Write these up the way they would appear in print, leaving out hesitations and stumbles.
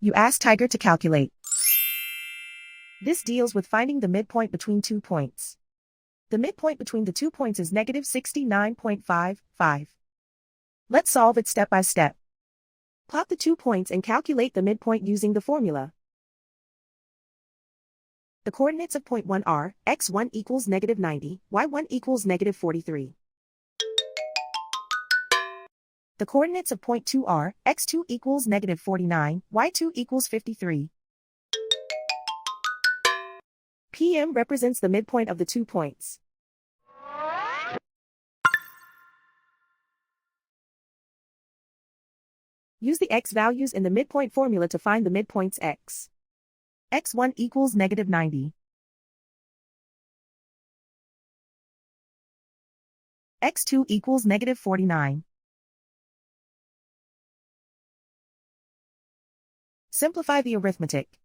You ask Tiger to calculate. This deals with finding the midpoint between 2 points. The midpoint between the 2 points is negative 69.55. Let's solve it step by step. Plot the 2 points and calculate the midpoint using the formula. The coordinates of point 1 are, x1 equals negative 90, y1 equals negative 43. The coordinates of point 2 are, x2 equals negative 49, y2 equals 53. PM represents the midpoint of the 2 points. Use the x values in the midpoint formula to find the midpoints x. x1 equals negative 90. x2 equals negative 49. Simplify the arithmetic.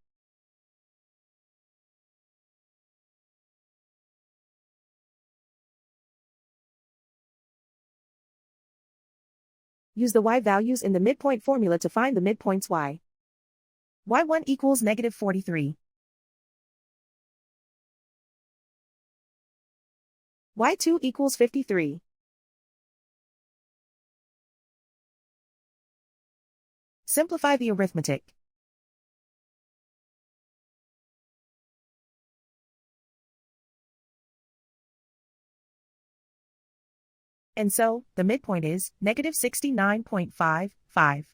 Use the y values in the midpoint formula to find the midpoints y. y1 equals negative 43. y2 equals 53. Simplify the arithmetic. And so, the midpoint is negative 69.55.